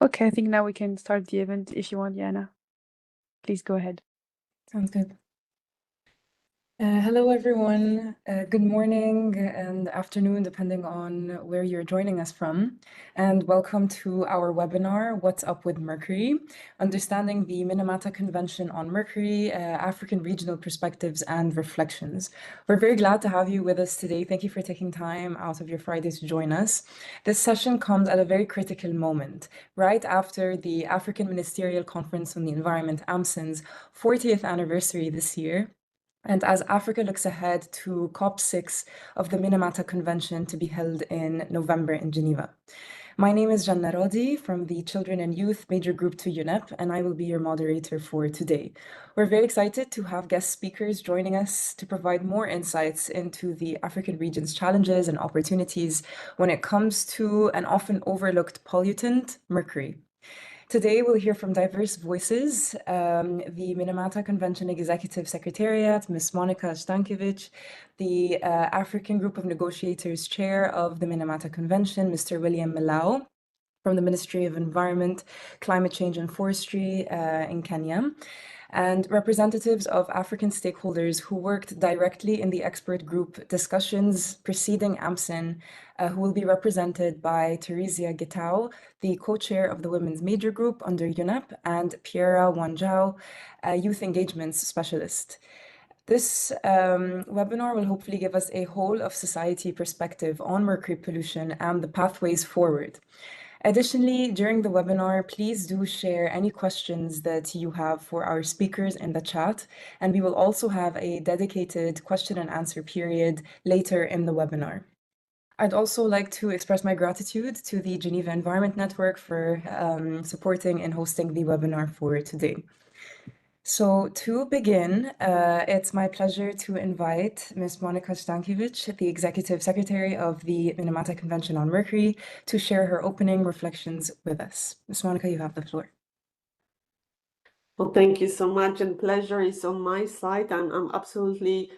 Okay, I think now we can start the event if you want, Yana. Please go ahead. Sounds good. Hello, everyone. Good morning and afternoon, depending on where you're joining us from. And welcome to our webinar, What's Up with Mercury? Understanding the Minamata Convention on Mercury, African Regional Perspectives and Reflections. We're very glad to have you with us today. Thank you for taking time out of your Friday to join us. This session comes at a very critical moment, right after the African Ministerial Conference on the Environment, AMCEN's 40th anniversary this year. And as Africa looks ahead to COP6 of the Minamata Convention to be held in November in Geneva. My name is Janna Rodi from the Children and Youth Major Group to UNEP, and I will be your moderator for today. We're very excited to have guest speakers joining us to provide more insights into the African region's challenges and opportunities when it comes to an often overlooked pollutant, mercury. Today, we'll hear from diverse voices, the Minamata Convention Executive Secretariat, Ms. Monica Stankiewicz, the African Group of Negotiators Chair of the Minamata Convention, Mr. William Milau, from the Ministry of Environment, Climate Change and Forestry in Kenya, and representatives of African stakeholders who worked directly in the expert group discussions preceding AMCEN, who will be represented by Theresia Gitau, the co-chair of the Women's Major Group under UNEP, and Piera Wanjao, a youth engagements specialist. This webinar will hopefully give us a whole of society perspective on mercury pollution and the pathways forward. Additionally, during the webinar, please do share any questions that you have for our speakers in the chat, and we will also have a dedicated question and answer period later in the webinar. I'd also like to express my gratitude to the Geneva Environment Network for supporting and hosting the webinar for today. So to begin, it's my pleasure to invite Ms. Monica Stankiewicz, the Executive Secretary of the Minamata Convention on Mercury, to share her opening reflections with us. Ms. Monica, you have the floor. Well, thank you so much, and pleasure is on my side. I'm absolutely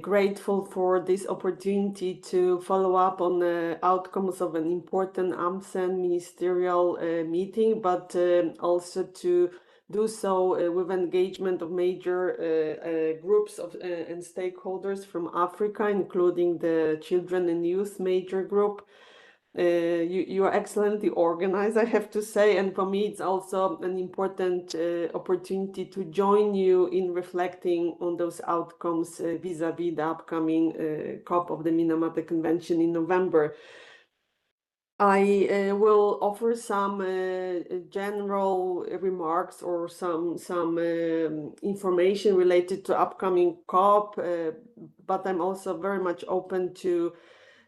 grateful for this opportunity to follow up on the outcomes of an important AMCEN ministerial meeting, but also to do so with engagement of major groups of and stakeholders from Africa, including the Children and Youth Major Group. You are excellently organized, I have to say, and for me it's also an important opportunity to join you in reflecting on those outcomes vis-a-vis the upcoming COP of the Minamata Convention in November. I will offer some general remarks or some information related to upcoming COP, but I'm also very much open to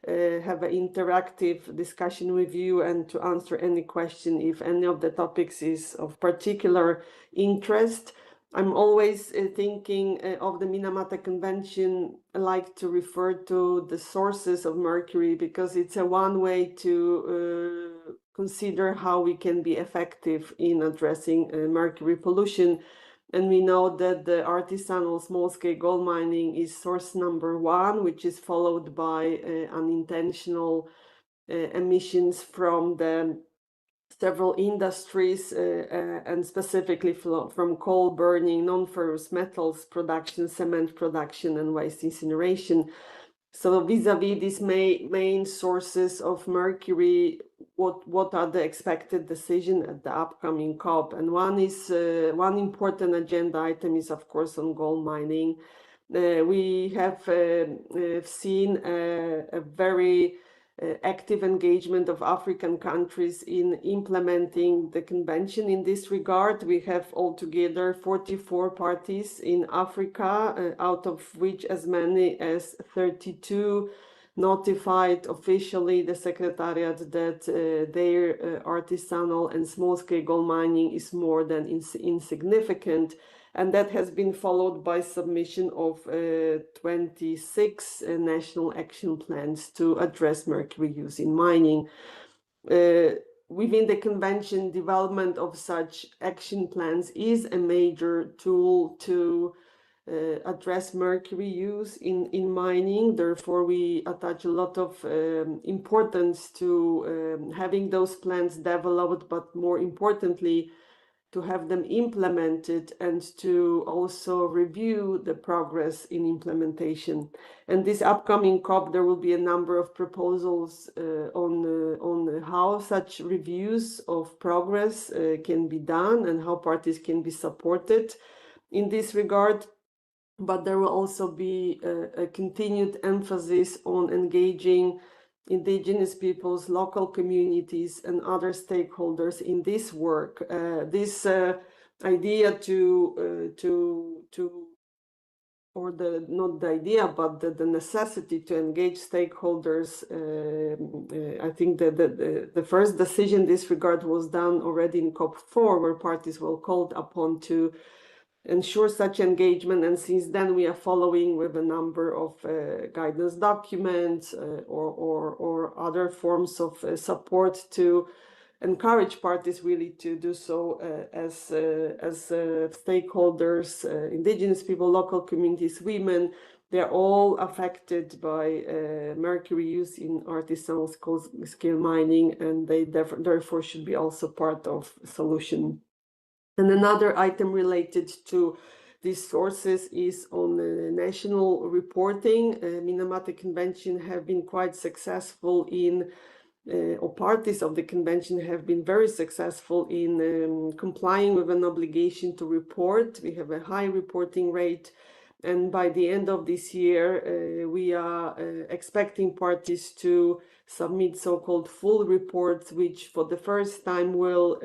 have an interactive discussion with you and to answer any question if any of the topics is of particular interest. I'm always thinking of the Minamata Convention. I like to refer to the sources of mercury because it's a one way to consider how we can be effective in addressing mercury pollution. And we know that the artisanal small-scale gold mining is source number one, which is followed by unintentional emissions from the several industries and specifically from coal burning, non-ferrous metals production, cement production, and waste incineration. So vis-a-vis these main sources of mercury, what are the expected decisions at the upcoming COP? And one important agenda item is, of course, on gold mining. We have seen a very active engagement of African countries in implementing the convention in this regard. We have altogether 44 parties in Africa, out of which as many as 32 notified officially the Secretariat that their artisanal and small-scale gold mining is more than insignificant. And that has been followed by submission of 26 national action plans to address mercury use in mining. Within the convention, development of such action plans is a major tool to address mercury use in mining. Therefore, we attach a lot of importance to having those plans developed, but more importantly, to have them implemented and to also review the progress in implementation. And this upcoming COP, there will be a number of proposals on how such reviews of progress can be done and how parties can be supported in this regard. But there will also be a continued emphasis on engaging indigenous peoples, local communities, and other stakeholders in this work. This idea or not the idea, but the necessity to engage stakeholders. I think that the first decision in this regard was done already in COP4, where parties were called upon to ensure such engagement, and since then we are following with a number of guidance documents or other forms of support to encourage parties really to do so as stakeholders, indigenous people, local communities, women. They're all affected by mercury use in artisanal scale mining, and they therefore should be also part of the solution. And another item related to these sources is on national reporting. Minamata Convention have been quite successful in, or parties of the convention have been very successful in complying with an obligation to report. We have a high reporting rate. And by the end of this year, we are expecting parties to submit so-called full reports, which for the first time will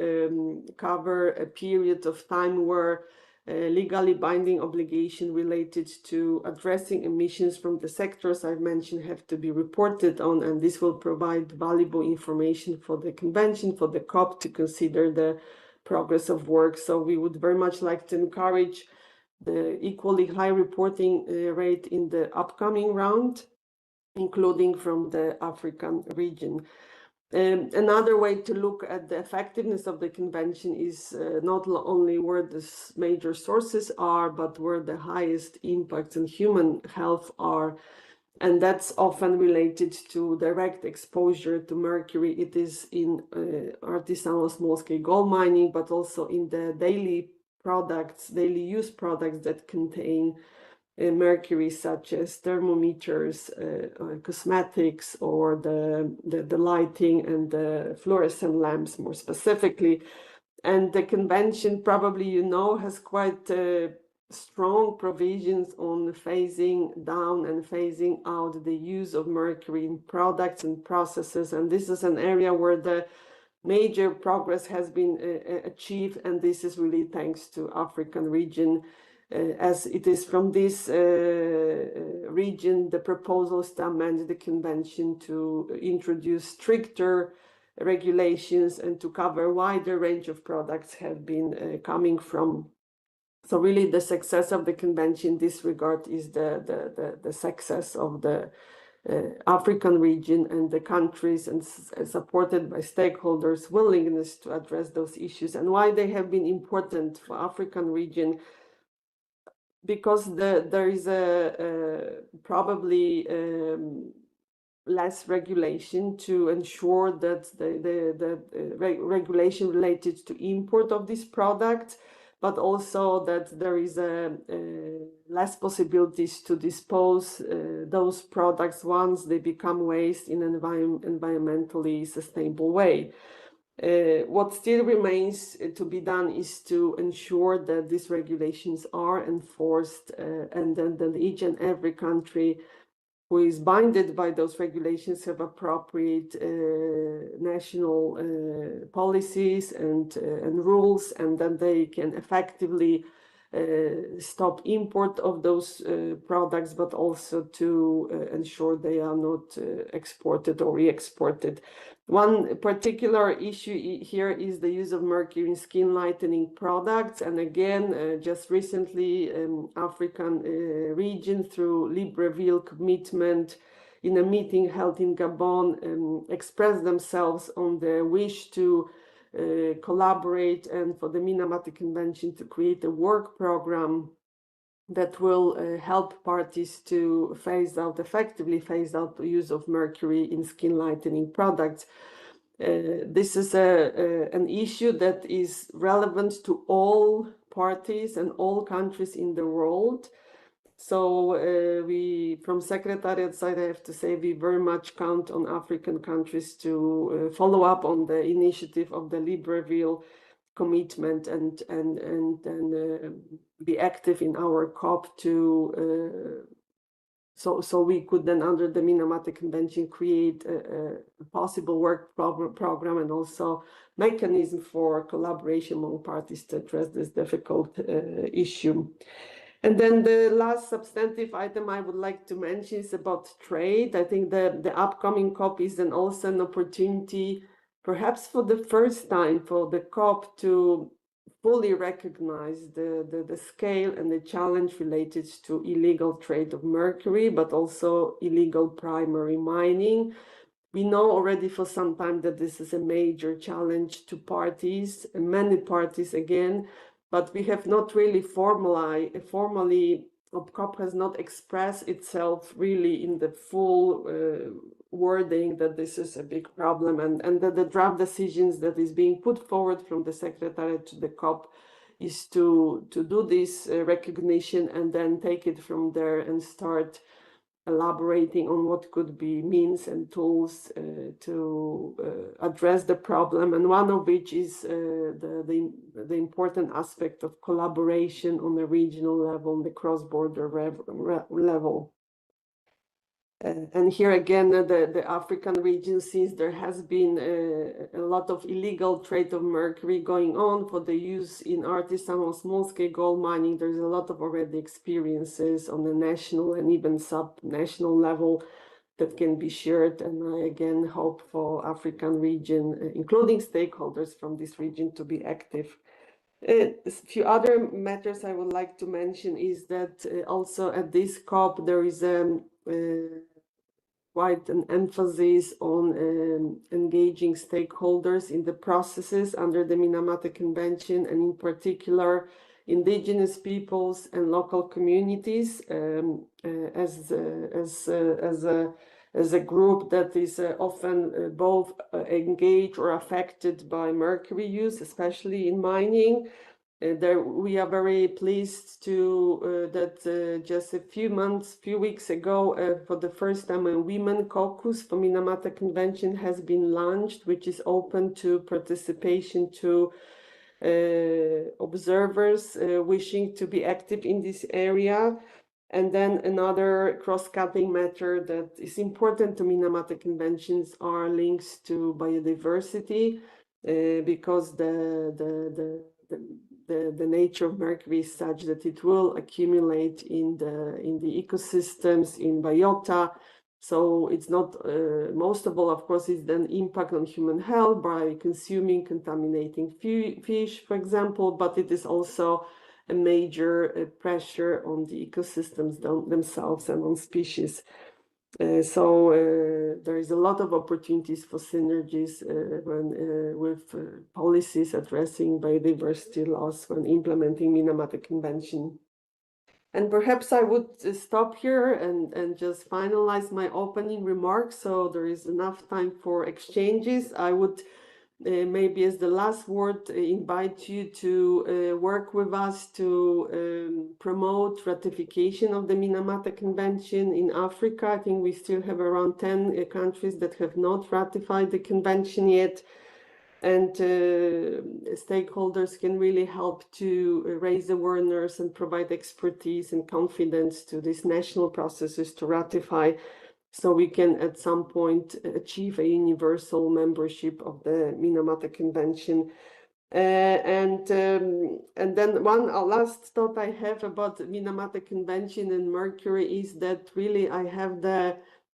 cover a period of time where legally binding obligation related to addressing emissions from the sectors I've mentioned have to be reported on, and this will provide valuable information for the convention, for the COP to consider the progress of work. So we would very much like to encourage the equally high reporting rate in the upcoming round, including from the African region. Another way to look at the effectiveness of the convention is not only where the major sources are, but where the highest impacts on human health are. And that's often related to direct exposure to mercury. It is in artisanal small-scale gold mining, but also in the daily use products that contain mercury, such as thermometers, cosmetics, or the lighting and the fluorescent lamps more specifically. And the convention, probably has quite strong provisions on phasing down and phasing out the use of mercury in products and processes. And this is an area where the major progress has been achieved, and this is really thanks to African region, as it is from this region the proposals to amend the convention to introduce stricter regulations and to cover a wider range of products have been coming from. So really the success of the convention in this regard is the success of the African region and the countries, and supported by stakeholders' willingness to address those issues. And why they have been important for African region, because there is probably less regulation to ensure that the regulation related to import of this product, but also that there is less possibilities to dispose those products once they become waste in an environmentally sustainable way. What still remains to be done is to ensure that these regulations are enforced, and then that each and every country who is binded by those regulations have appropriate national policies and rules, and then they can effectively stop import of those products, but also to ensure they are not exported or re-exported. One particular issue here is the use of mercury in skin lightening products. And again, just recently, African region, through Libreville commitment in a meeting held in Gabon, expressed themselves on their wish to collaborate and for the Minamata Convention to create a work program that will help parties to effectively phase out the use of mercury in skin lightening products. This is an issue that is relevant to all parties and all countries in the world. So we, from Secretariat side, I have to say, we very much count on African countries to follow up on the initiative of the Libreville commitment and be active in our COP to so we could then, under the Minamata Convention, create a possible work program and also mechanism for collaboration among parties to address this difficult issue. And then the last substantive item I would like to mention is about trade. I think the upcoming COP is then also an opportunity, perhaps for the first time, for the COP to fully recognize the scale and the challenge related to illegal trade of mercury, but also illegal primary mining. We know already for some time that this is a major challenge to parties, and many parties again, but we have not really formally, COP has not expressed itself really in the full wording that this is a big problem, and that the draft decisions that is being put forward from the Secretariat to the COP is to do this recognition and then take it from there and start elaborating on what could be means and tools to address the problem, and one of which is the important aspect of collaboration on the regional level, on the cross-border level. And here again, the African region, since there has been a lot of illegal trade of mercury going on for the use in artisanal small-scale gold mining, there's a lot of already experiences on the national and even sub-national level that can be shared. And I again hope for African region, including stakeholders from this region, to be active. A few other matters I would like to mention is that also at this COP there is quite an emphasis on engaging stakeholders in the processes under the Minamata Convention, and in particular indigenous peoples and local communities as a group that is often both engaged or affected by mercury use, especially in mining. We are very pleased to that just a few weeks ago, for the first time, a women caucus for Minamata Convention has been launched, which is open to participation to observers wishing to be active in this area. And then another cross-cutting matter that is important to Minamata Conventions are links to biodiversity, because the nature of mercury is such that it will accumulate in the ecosystems, in biota. So it's not, most of all, of course, is then impact on human health by consuming contaminating fish, for example, but it is also a major pressure on the ecosystems themselves and on species. So there is a lot of opportunities for synergies with policies addressing biodiversity loss when implementing Minamata Convention. And perhaps I would stop here and just finalize my opening remarks, so there is enough time for exchanges. I would maybe as the last word invite you to work with us to promote ratification of the Minamata Convention in Africa. I think we still have around 10 countries that have not ratified the convention yet. And stakeholders can really help to raise awareness and provide expertise and confidence to these national processes to ratify, so we can at some point achieve a universal membership of the Minamata Convention. And then one last thought I have about the Minamata Convention and mercury is that really I have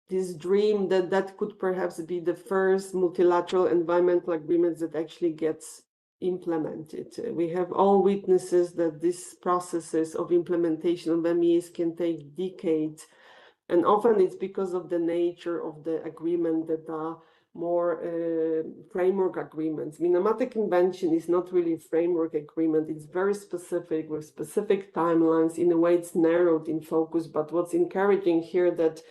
this dream that could perhaps be the first multilateral environmental agreement that actually gets implemented. We have all witnesses that these processes of implementation of MES can take decades. And often it's because of the nature of the agreement that are framework agreements. Minamata Convention is not really a framework agreement. It's very specific with specific timelines. In a way, it's narrowed in focus. But what's encouraging here that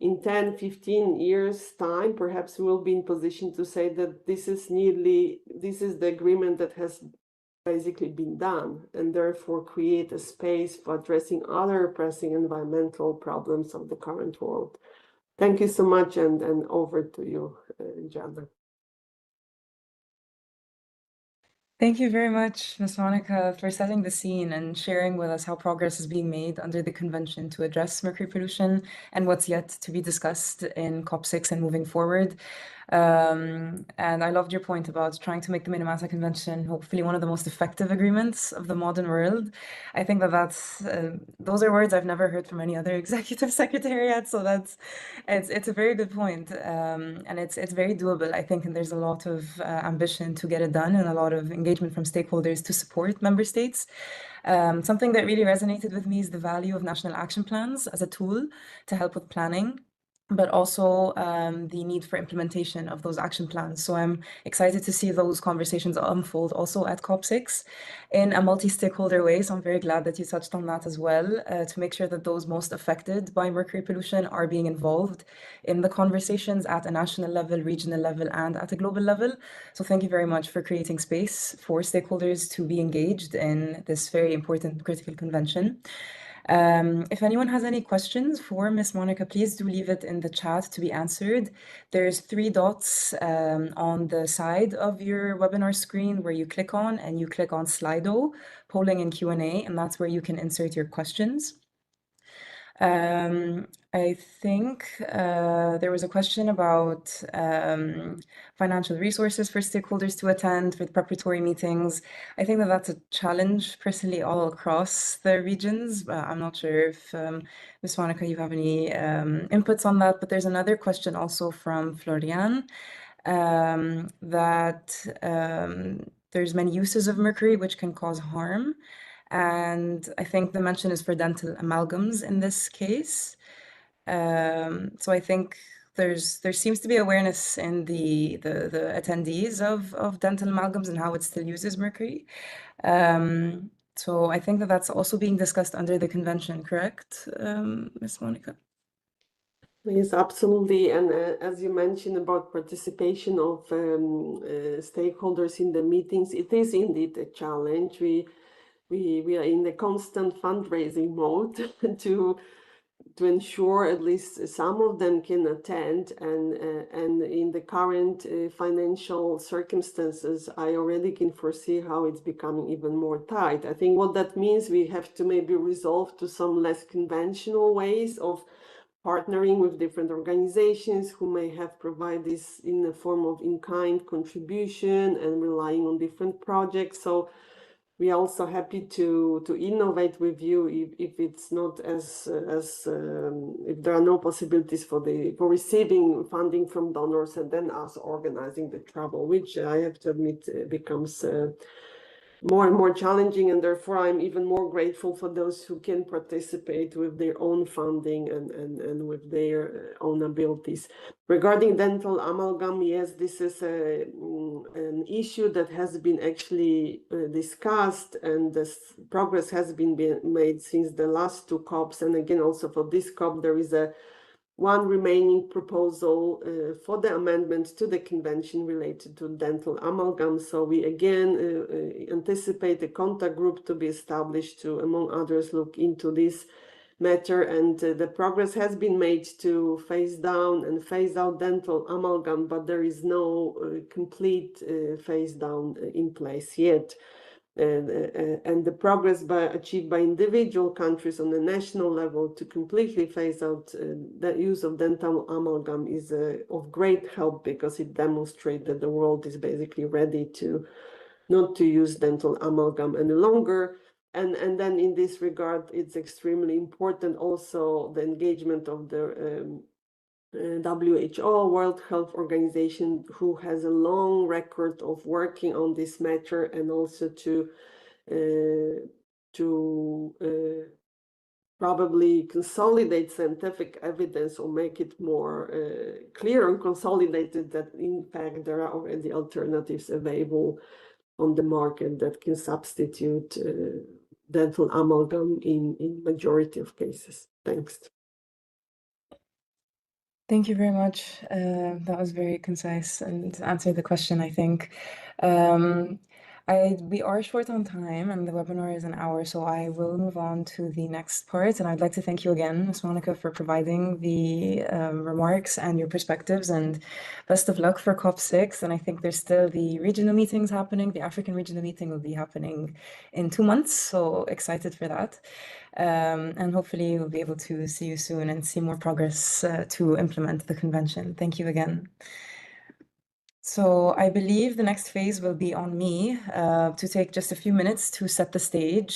in 10, 15 years time, perhaps we'll be in position to say that this is the agreement that has basically been done, and therefore create a space for addressing other pressing environmental problems of the current world. Thank you so much, and over to you, Jana. Thank you very much, Ms. Monica, for setting the scene and sharing with us how progress is being made under the convention to address mercury pollution and what's yet to be discussed in COP6 and moving forward. And I loved your point about trying to make the Minamata Convention hopefully one of the most effective agreements of the modern world. I think that's those are words I've never heard from any other executive secretariat, so it's a very good point, and it's very doable, I think, and there's a lot of ambition to get it done and a lot of engagement from stakeholders to support member states. Something that really resonated with me is the value of national action plans as a tool to help with planning, but also the need for implementation of those action plans. So I'm excited to see those conversations unfold also at COP6 in a multi-stakeholder way. So I'm very glad that you touched on that as well, to make sure that those most affected by mercury pollution are being involved in the conversations at a national level, regional level, and at a global level. So thank you very much for creating space for stakeholders to be engaged in this very important critical convention. If anyone has any questions for Ms. Monica, please do leave it in the chat to be answered. There's 3 dots on the side of your webinar screen where you click on, and you click on Slido, polling and Q&A, and that's where you can insert your questions. I think there was a question about financial resources for stakeholders to attend with preparatory meetings. I think that's a challenge personally all across the regions. I'm not sure if Ms. Monica, you have any inputs on that, but there's another question also from Florian that there's many uses of mercury which can cause harm. And I think the mention is for dental amalgams in this case. So I think there seems to be awareness in the attendees of dental amalgams and how it still uses mercury. So I think that's also being discussed under the convention, correct, Ms. Monica? Yes, absolutely. And as you mentioned about participation of stakeholders in the meetings, it is indeed a challenge. We are in the constant fundraising mode to ensure at least some of them can attend, and in the current financial circumstances, I already can foresee how it's becoming even more tight. I think what that means, we have to maybe resolve to some less conventional ways of partnering with different organizations who may have provided this in the form of in-kind contribution and relying on different projects. So we are also happy to innovate with you if it's not if there are no possibilities for receiving funding from donors and then us organizing the travel, which I have to admit becomes more and more challenging, and therefore I'm even more grateful for those who can participate with their own funding and with their own abilities. Regarding dental amalgam, yes, this is an issue that has been actually discussed, and this progress has been made since the last 2 COPs, and again also for this COP there is one remaining proposal for the amendment to the convention related to dental amalgam. So we again anticipate a contact group to be established to, among others, look into this matter. And the progress has been made to phase down and phase out dental amalgam, but there is no complete phase down in place yet. And the progress achieved by individual countries on the national level to completely phase out the use of dental amalgam is of great help, because it demonstrates that the world is basically ready to not to use dental amalgam any longer. And then in this regard, it's extremely important also the engagement of the WHO, World Health Organization, who has a long record of working on this matter, and also to probably consolidate scientific evidence or make it more clear and consolidated that in fact there are already alternatives available on the market that can substitute dental amalgam in majority of cases. Thanks. Thank you very much. That was very concise and answered the question, I think. We are short on time and the webinar is an hour, so I will move on to the next part. And I'd like to thank you again, Ms. Monica, for providing the remarks and your perspectives, and best of luck for COP6. And I think there's still the regional meetings happening. The African regional meeting will be happening in 2 months, so excited for that. And hopefully we'll be able to see you soon and see more progress to implement the convention. Thank you again. So I believe the next phase will be on me to take just a few minutes to set the stage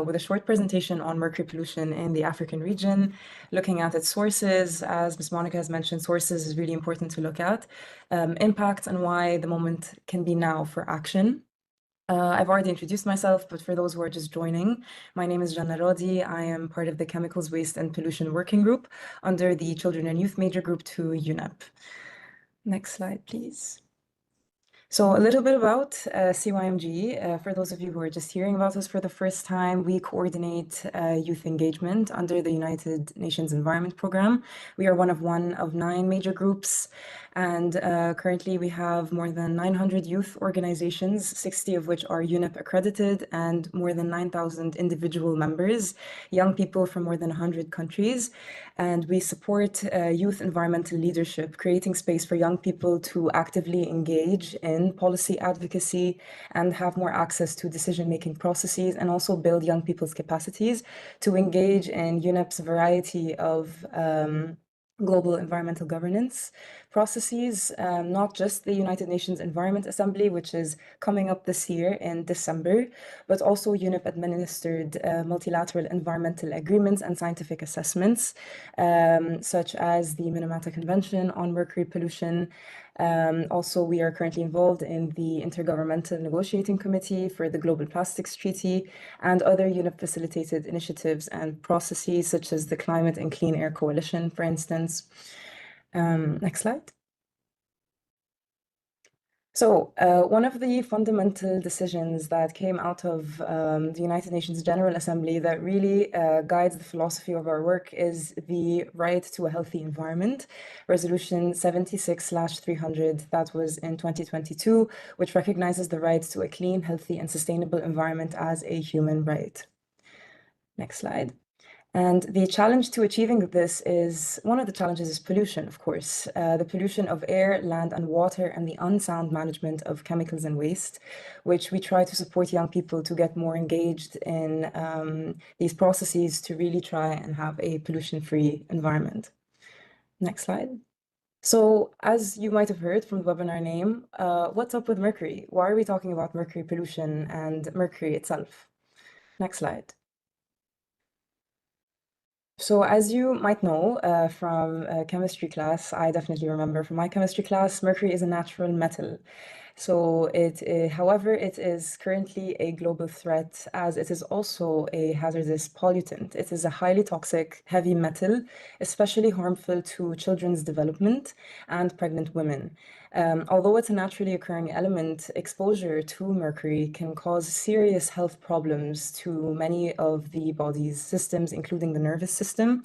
with a short presentation on mercury pollution in the African region, looking at its sources. As Ms. Monica has mentioned, sources is really important to look at, impacts, and why the moment can be now for action. I've already introduced myself, but for those who are just joining, my name is Janna Rodi. I am part of the Chemicals, Waste and Pollution Working Group under the Children and Youth Major Group to UNEP. Next slide, please. So a little bit about CYMG. For those of you who are just hearing about us for the first time, we coordinate youth engagement under the United Nations Environment Programme. We are one of 9 major groups, and currently we have more than 900 youth organizations, 60 of which are UNEP accredited, and more than 9,000 individual members, young people from more than 100 countries. And we support youth environmental leadership, creating space for young people to actively engage in policy advocacy and have more access to decision-making processes, and also build young people's capacities to engage in UNEP's variety of global environmental governance processes, not just the United Nations Environment Assembly, which is coming up this year in December, but also UNEP-administered multilateral environmental agreements and scientific assessments, such as the Minamata Convention on mercury pollution. Also, we are currently involved in the Intergovernmental Negotiating Committee for the Global Plastics Treaty and other UNEP-facilitated initiatives and processes, such as the Climate and Clean Air Coalition, for instance. Next slide. So one of the fundamental decisions that came out of the United Nations General Assembly that really guides the philosophy of our work is the right to a healthy environment, Resolution 76/300, that was in 2022, which recognizes the right to a clean, healthy, and sustainable environment as a human right. Next slide. And the challenge to achieving this is, one of the challenges is pollution, of course, the pollution of air, land, and water, and the unsound management of chemicals and waste, which we try to support young people to get more engaged in these processes to really try and have a pollution-free environment. Next slide. So, as you might have heard from the webinar name, what's up with mercury? Why are we talking about mercury pollution and mercury itself? Next slide. So as you might know from chemistry class, I definitely remember from my chemistry class, mercury is a natural metal. So however, it is currently a global threat as it is also a hazardous pollutant. It is a highly toxic heavy metal, especially harmful to children's development and pregnant women. Although it's a naturally occurring element, exposure to mercury can cause serious health problems to many of the body's systems, including the nervous system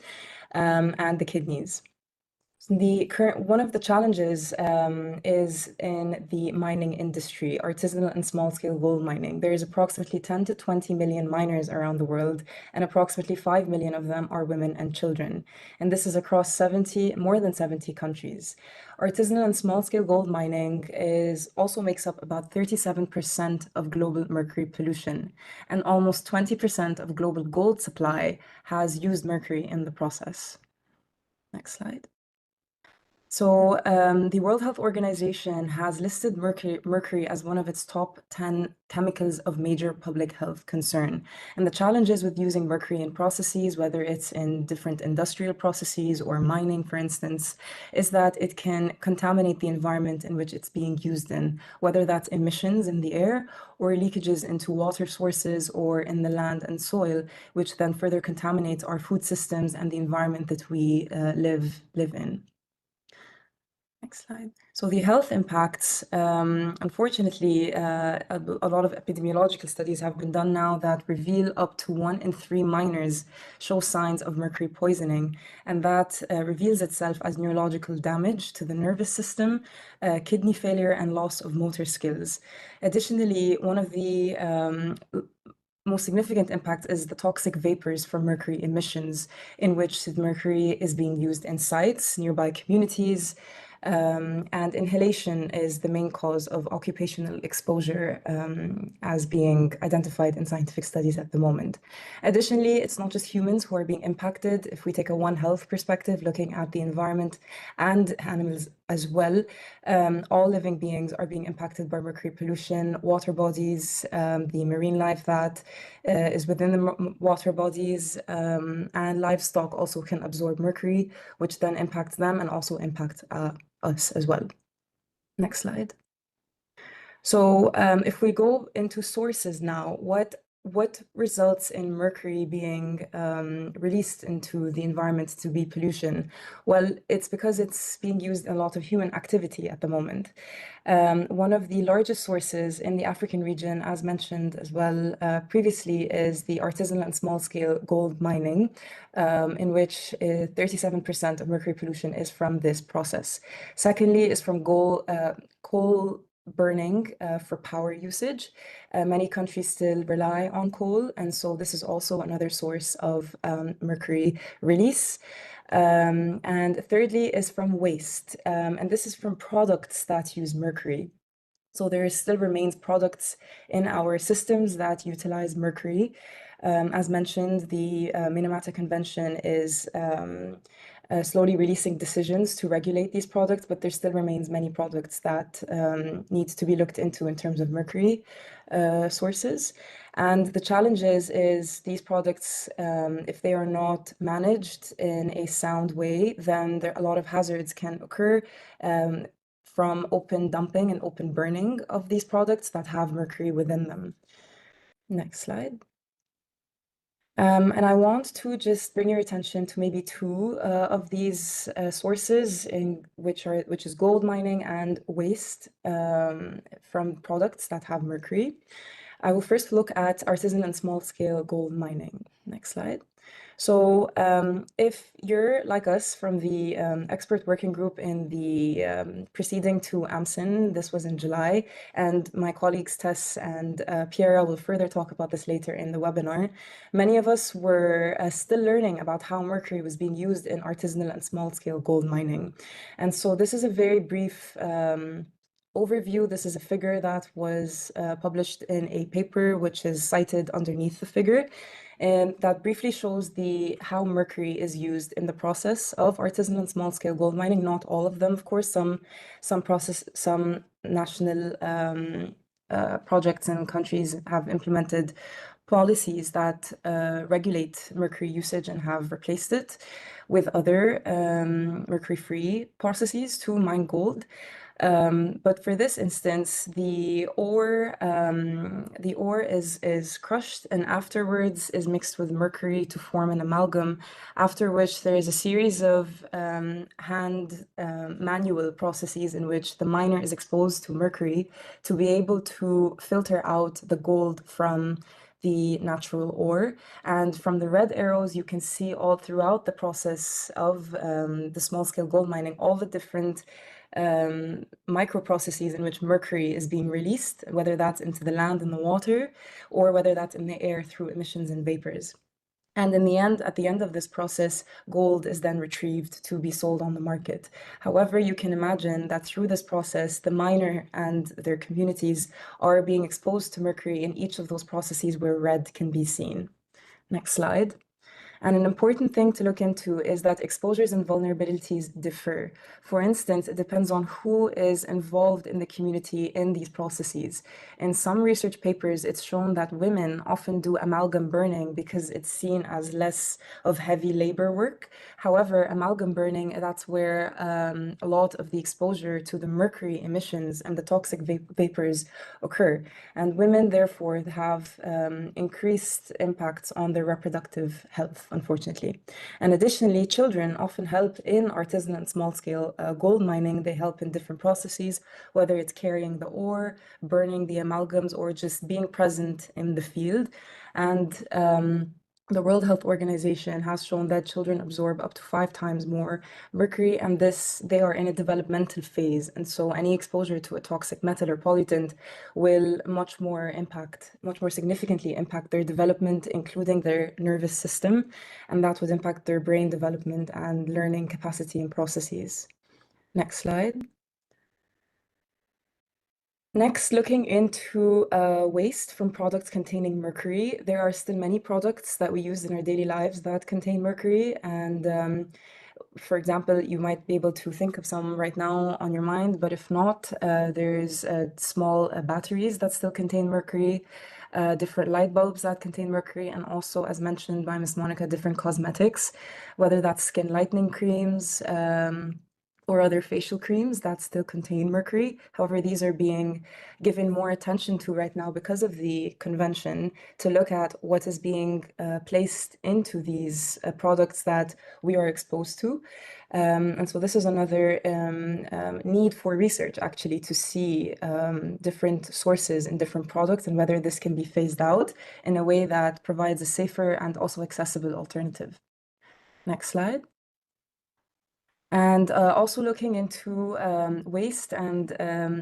and the kidneys. One of the challenges is in the mining industry, artisanal and small-scale gold mining. There is approximately 10 to 20 million miners around the world, and approximately 5 million of them are women and children. And this is across more than 70 countries. Artisanal and small-scale gold mining also makes up about 37% of global mercury pollution, and almost 20% of global gold supply has used mercury in the process. Next slide. So the World Health Organization has listed mercury as one of its top 10 chemicals of major public health concern. And the challenges with using mercury in processes, whether it's in different industrial processes or mining, for instance, is that it can contaminate the environment in which it's being used in, whether that's emissions in the air or leakages into water sources or in the land and soil, which then further contaminates our food systems and the environment that we live in. Next slide. So the health impacts, unfortunately, a lot of epidemiological studies have been done now that reveal up to 1 in 3 miners show signs of mercury poisoning, and that reveals itself as neurological damage to the nervous system, kidney failure, and loss of motor skills. Additionally, one of the most significant impact is the toxic vapors from mercury emissions, in which mercury is being used in sites, nearby communities, and inhalation is the main cause of occupational exposure as being identified in scientific studies at the moment. Additionally, it's not just humans who are being impacted. If we take a One Health perspective, looking at the environment and animals as well, all living beings are being impacted by mercury pollution, water bodies, the marine life that is within the water bodies, and livestock also can absorb mercury, which then impacts them and also impact us as well. Next slide. So if we go into sources now, what results in mercury being released into the environment to be pollution? Well, it's because it's being used in a lot of human activity at the moment. One of the largest sources in the African region, as mentioned as well previously, is the artisanal and small-scale gold mining, in which 37% of mercury pollution is from this process. Secondly, is from coal burning for power usage. Many countries still rely on coal, and so this is also another source of mercury release. And thirdly is from waste, and this is from products that use mercury. So there still remains products in our systems that utilize mercury. As mentioned, the Minamata Convention is slowly releasing decisions to regulate these products, but there still remains many products that need to be looked into in terms of mercury sources. And the challenge is these products, if they are not managed in a sound way, then a lot of hazards can occur from open dumping and open burning of these products that have mercury within them. Next slide. And I want to just bring your attention to maybe two of these sources, which is gold mining and waste from products that have mercury. I will first look at artisanal and small-scale gold mining. Next slide. So if you're like us from the expert working group in the preceding to AMCEN, this was in July, and my colleagues Tess and Piera will further talk about this later in the webinar. Many of us were still learning about how mercury was being used in artisanal and small-scale gold mining. And so this is a very brief overview. This is a figure that was published in a paper which is cited underneath the figure, and that briefly shows how mercury is used in the process of artisanal and small-scale gold mining. Not all of them, of course. Some national projects and countries have implemented policies that regulate mercury usage and have replaced it with other mercury-free processes to mine gold. But for this instance, the ore is crushed and afterwards is mixed with mercury to form an amalgam, after which there is a series of manual processes in which the miner is exposed to mercury to be able to filter out the gold from the natural ore. And from the red arrows, you can see all throughout the process of the small-scale gold mining, all the different micro processes in which mercury is being released, whether that's into the land and the water, or whether that's in the air through emissions and vapors. And in the end, at the end of this process, gold is then retrieved to be sold on the market. However, you can imagine that through this process, the miner and their communities are being exposed to mercury in each of those processes where red can be seen. Next slide. And an important thing to look into is that exposures and vulnerabilities differ. For instance, it depends on who is involved in the community in these processes. In some research papers, it's shown that women often do amalgam burning because it's seen as less of heavy labor work. However, amalgam burning, that's where a lot of the exposure to the mercury emissions and the toxic vapors occur. And women, therefore, have increased impacts on their reproductive health, unfortunately. And additionally, children often help in artisanal and small-scale gold mining. They help in different processes, whether it's carrying the ore, burning the amalgams, or just being present in the field. And the World Health Organization has shown that children absorb up to 5 times more mercury, and they are in a developmental phase. And so any exposure to a toxic metal or pollutant will much more significantly impact their development, including their nervous system, and that would impact their brain development and learning capacity and processes. Next slide. Next, looking into waste from products containing mercury. There are still many products that we use in our daily lives that contain mercury. And for example, you might be able to think of some right now on your mind, but if not, there's small batteries that still contain mercury, different light bulbs that contain mercury, and also, as mentioned by Ms. Monica, different cosmetics, whether that's skin lightening creams, or other facial creams that still contain mercury. However, these are being given more attention to right now because of the convention to look at what is being placed into these products that we are exposed to. And so this is another need for research, actually, to see different sources in different products and whether this can be phased out in a way that provides a safer and also accessible alternative. Next slide. And also looking into waste and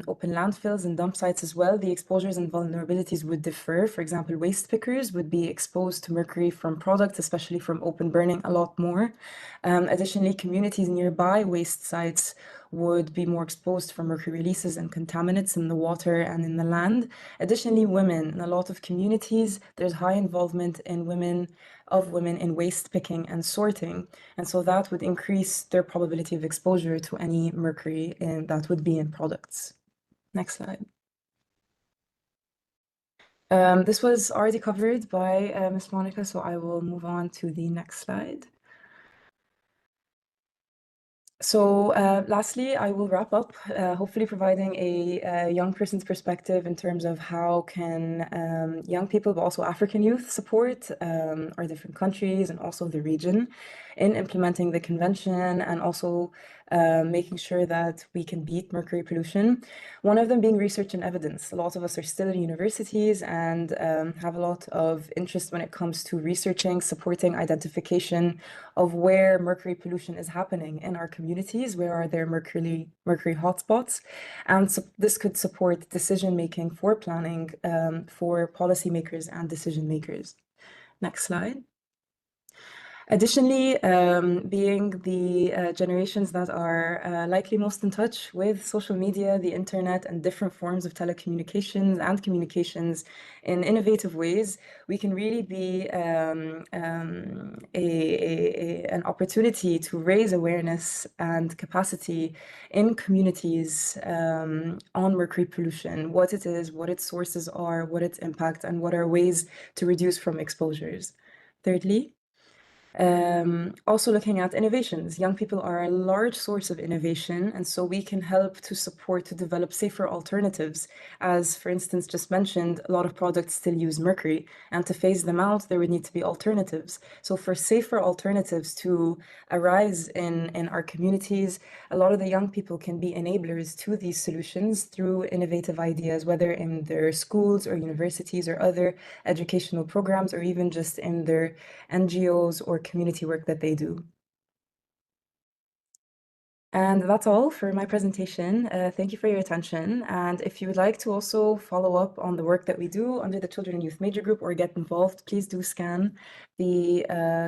open landfills and dump sites as well, the exposures and vulnerabilities would differ. For example, waste pickers would be exposed to mercury from products, especially from open burning, a lot more. Additionally, communities nearby waste sites would be more exposed from mercury releases and contaminants in the water and in the land. Additionally, women, in a lot of communities, there's high involvement in women in waste picking and sorting. And so that would increase their probability of exposure to any mercury that would be in products. Next slide. This was already covered by Ms. Monica, so I will move on to the next slide. So lastly, I will wrap up, hopefully providing a young person's perspective in terms of how can young people, but also African youth, support our different countries and also the region in implementing the convention and also making sure that we can beat mercury pollution. One of them being research and evidence. A lot of us are still in universities and have a lot of interest when it comes to researching, supporting identification of where mercury pollution is happening in our communities, where are there mercury hotspots. And so this could support decision-making for planning for policymakers and decision makers. Next slide. Additionally, being the generations that are likely most in touch with social media, the internet, and different forms of telecommunications and communications in innovative ways, we can really be an opportunity to raise awareness and capacity in communities on mercury pollution, what it is, what its sources are, what its impact, and what are ways to reduce from exposures. Thirdly, also looking at innovations. Young people are a large source of innovation, and so we can help to support to develop safer alternatives. As, for instance, just mentioned, a lot of products still use mercury, and to phase them out, there would need to be alternatives. So for safer alternatives to arise in our communities, a lot of the young people can be enablers to these solutions through innovative ideas, whether in their schools or universities or other educational programs, or even just in their NGOs or community work that they do. And that's all for my presentation. Thank you for your attention. And if you would like to also follow up on the work that we do under the Children and Youth Major Group or get involved, please do scan the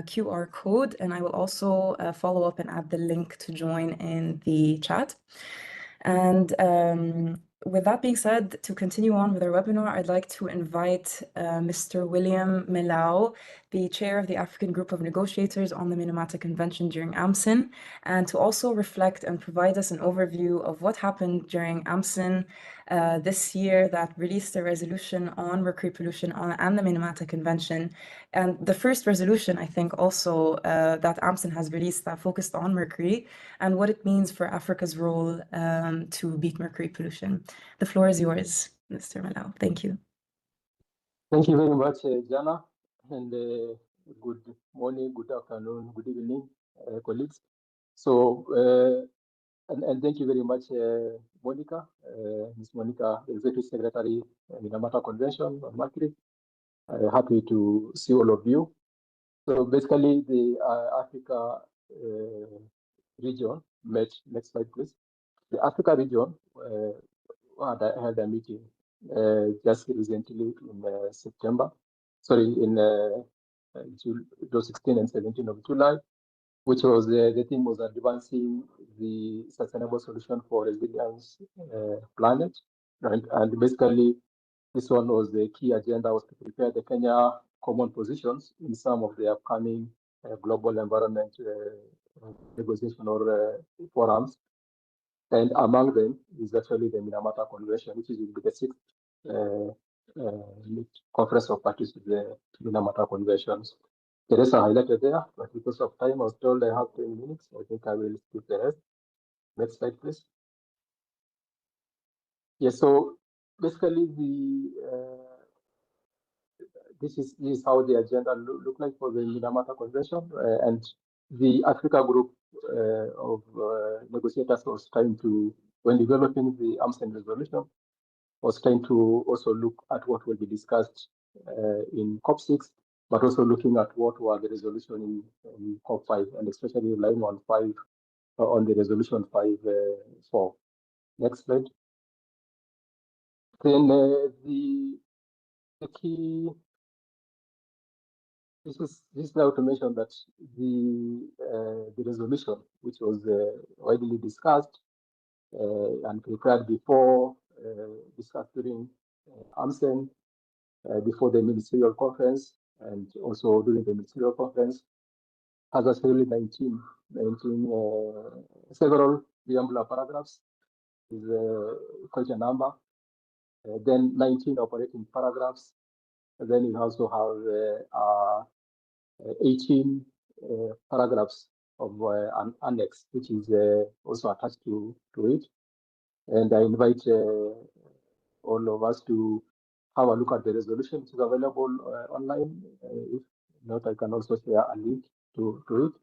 QR code, and I will also follow up and add the link to join in the chat. And with that being said, to continue on with our webinar, I'd like to invite Mr. William Melau, the chair of the African Group of Negotiators on the Minamata Convention during AMCEN, and to also reflect and provide us an overview of what happened during AMCEN this year that released a resolution on mercury pollution and the Minamata Convention. And the first resolution, I think, also that AMCEN has released that focused on mercury and what it means for Africa's role to beat mercury pollution. The floor is yours, Mr. Melau. Thank you. Thank you very much, Jana, and good morning, good afternoon, good evening, colleagues. So, and thank you very much, Monica, Ms. Monica, Executive Secretary, Minamata Convention on Mercury. Happy to see all of you. So basically, the Africa region met. Next slide, please. The Africa region had a meeting just recently in September. Sorry, in June 16 and 17 of July, which was the theme was advancing the sustainable solution for resilience planet, and basically this one was the key agenda was to prepare the Kenya common positions in some of the upcoming global environment negotiation or forums. And among them is actually the Minamata Convention, which is the sixth conference of parties to the Minamata Conventions. The rest are highlighted there, but because of time, I was told I have 10 minutes. I think I will skip the rest. Next slide, please. Yes, so basically this is how the agenda look like for the Minamata Convention, and the Africa group of negotiators was trying to, when developing the AMCEN resolution, was trying to also look at what will be discussed in COP6, but also looking at what were the resolution in COP5, and especially relying on on the resolution 5.4. Next slide. Then the key. This is now to mention that the resolution, which was widely discussed and prepared before, discussed during AMCEN, before the ministerial conference, and also during the ministerial conference, has actually 19 several preambular paragraphs, is quite a number. Then 19 operating paragraphs. And then you also have 18 paragraphs of an annex, which is also attached to it. And I invite all of us to have a look at the resolution, which is available online. If not, I can also share a link to it.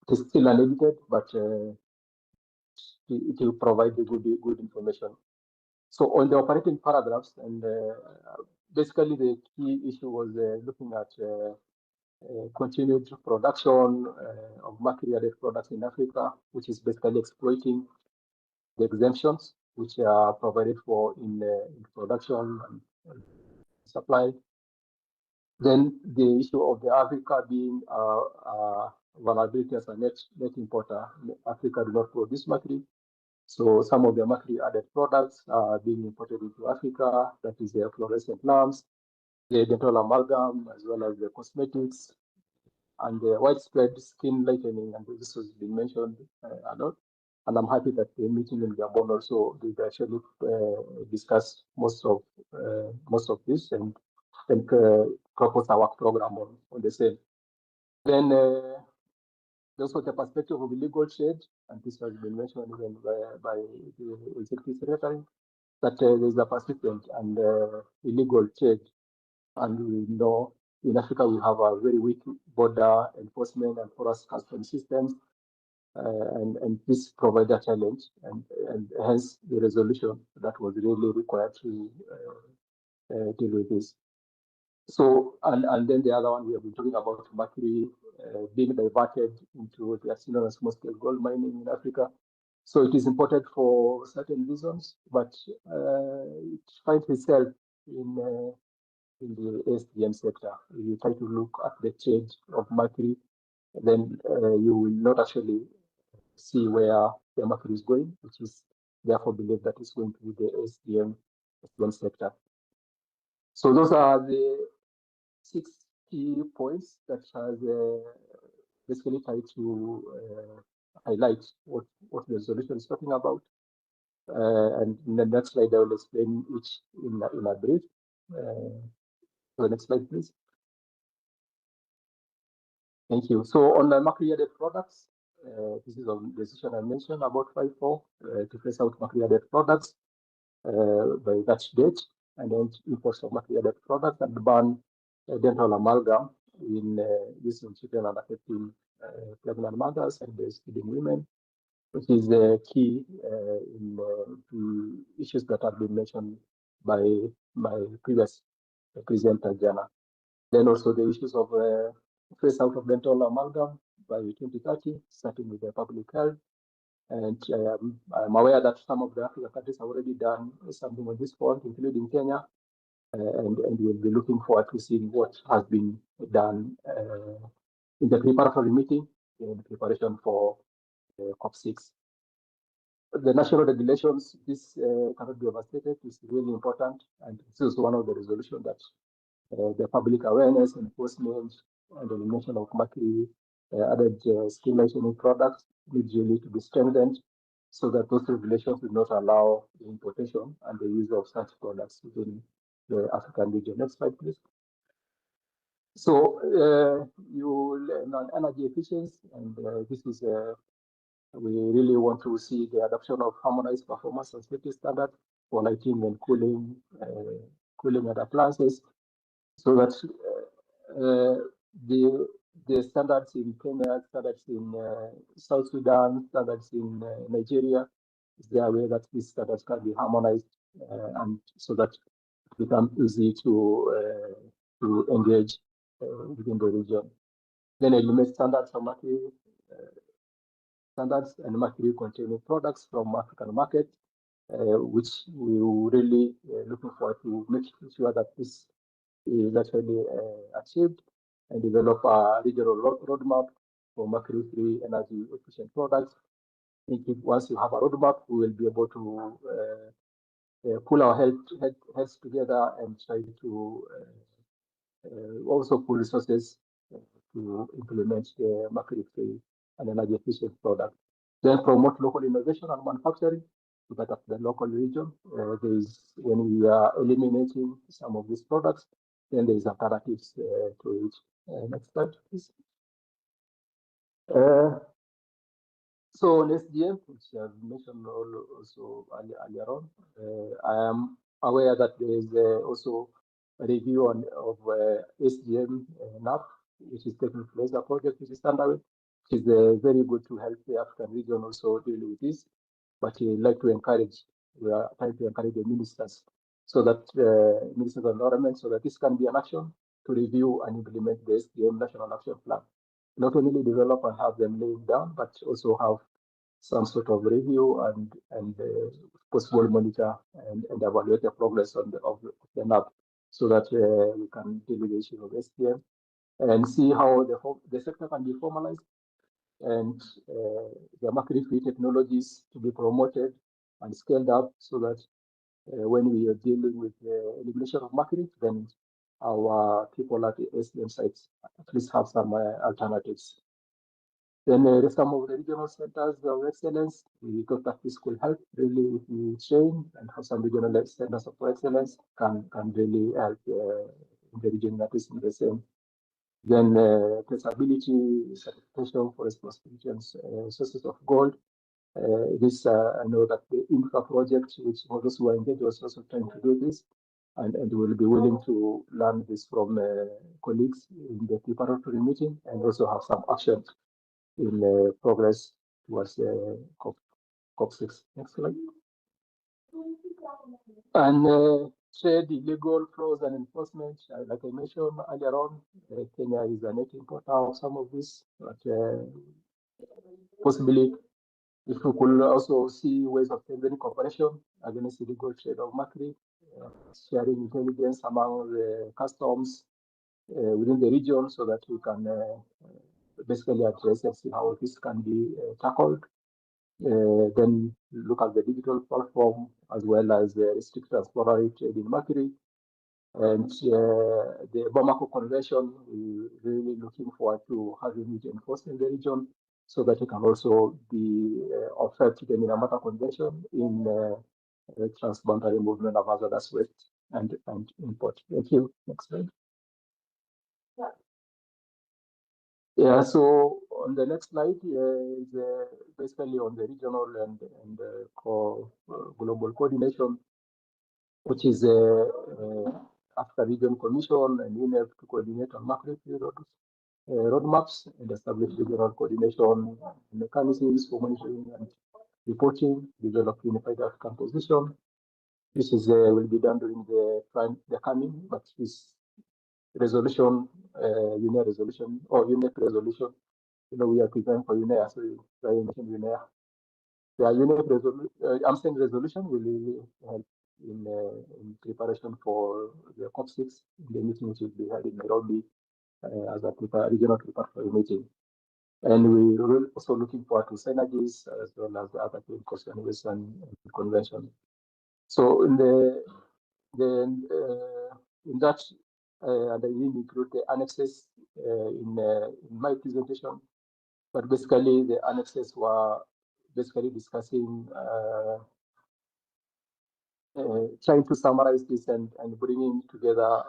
It is still unedited, but it will provide the good information. So on the operating paragraphs, and basically the key issue was looking at continued production of mercury-added products in Africa, which is basically exploiting the exemptions which are provided for in production and supply. Then the issue of the Africa being vulnerability as a net importer. Africa do not produce mercury, so some of the mercury-added products are being imported into Africa. That is the fluorescent lamps, the dental amalgam, as well as the cosmetics, and the widespread skin lightening, and this has been mentioned a lot. And I'm happy that the meeting in Gabon also did actually discuss most of this and propose a work program on the same. Then also the perspective of illegal trade, and this has been mentioned even by the Executive Secretary, that there is a persistent and illegal trade, and we know in Africa we have a very weak border enforcement and porous customs systems, and this provides a challenge, and hence the resolution that was really required to deal with this. So, and then the other one, we have been talking about mercury being diverted into the artisanal and small-scale gold mining in Africa. So it is important for certain reasons, but it finds itself in the SDM sector. If you try to look at the trade of mercury, then you will not actually see where the mercury is going, which is therefore believe that it's going to be the SDM sector. So those are the 6 key points that has basically tried to highlight what the resolution is talking about. And in the next slide, I will explain each in a brief. So the next slide, please. Thank you. So on the Mercury-added products, this is a decision I mentioned about 5.4 to phase out Mercury-added products by that date, and then imports of Mercury-added products and ban dental amalgam in use in children under 15 pregnant mothers and breastfeeding women, which is key in the issues that have been mentioned by my previous presenter, Jana. Then also the issues of phase out of dental amalgam by 2030, starting with the public health. And I'm aware that some of the African countries have already done something on this front, including Kenya, and we'll be looking forward to seeing what has been done in the preparatory meeting in preparation for COP6. The national regulations, this cannot be overstated, is really important, and this is one of the resolutions that the public awareness, enforcement, and elimination of mercury added stimulation products needs really to be strengthened so that those regulations will not allow the importation and the use of such products within the African region. Next slide, please. So you learn on energy efficiency, and this is we really want to see the adoption of harmonized performance and safety standards for lighting and cooling and appliances, so that the standards in Kenya, standards in South Sudan, standards in Nigeria, is there a way that these standards can be harmonized and so that it becomes easy to engage within the region. Then eliminate standards for mercury standards and mercury containing products from African market, which we will really looking forward to make sure that this is actually achieved, and develop a regional roadmap for mercury-free energy efficient products. I think once you have a roadmap, we will be able to pull our heads together and try to also pull resources to implement the mercury-free and energy efficient product. Then promote local innovation and manufacturing so that at the local region, when we are eliminating some of these products, then there is alternatives to it. Next slide, please. So on SDM, which I've mentioned also earlier on, I am aware that there is also a review of SDM NAP, which is taking place, a project which is underway, which is very good to help the African region also deal with this. But we like to encourage, we are trying to encourage the ministers so that ministers of environment, so that this can be an action to review and implement the SDM National Action Plan. Not only develop and have them laid down, but also have some sort of review and possible monitor and evaluate the progress of the NAP, so that we can deal with the issue of SDM and see how the sector can be formalized, and the mercury-free technologies to be promoted and scaled up, so that when we are dealing with the elimination of mercury, then our people at the SDM sites at least have some alternatives. Then some of the regional centers of excellence, we thought that this could help really if we train and have some regional centers of excellence can really help in the region that is in the same. Then traceability, certification for responsibility and sources of gold. I know that the infra project, which for those who are engaged, was also trying to do this, and will be willing to learn this from colleagues in the preparatory meeting, and also have some action in progress towards COP6. Next slide. And trade illegal flows and enforcement, like I mentioned earlier on, Kenya is a net importer of some of this, but possibly if we could also see ways of strengthening cooperation against illegal trade of mercury, sharing intelligence among the customs within the region, so that we can basically address and see how this can be tackled. Then look at the digital platform as well as the restricted exploratory trade in Mercury. And the Bamako Convention, we're really looking forward to having it enforced in the region so that it can also be offered to the Minamata Convention in the transboundary movement of hazardous waste and import. Thank you. Next slide. Yeah, so on the next slide is basically on the regional and global coordination, which is after Regional Commission and UNEP to coordinate on macro roadmaps and establish regional coordination mechanisms for monitoring and reporting, develop unified African position. This is will be done during the coming, but this resolution, UNEP resolution or UNEP resolution, we are preparing for UNEP, so I mentioned UNEP. The UNEP resolution, AMCEN resolution will really help in preparation for the COP6, the meeting which will be held in Nairobi as a regional preparatory meeting. And we're also looking forward to synergies as well as the other convention. So in that, I will include the annexes in my presentation, but basically the annexes were basically discussing trying to summarize this and bringing together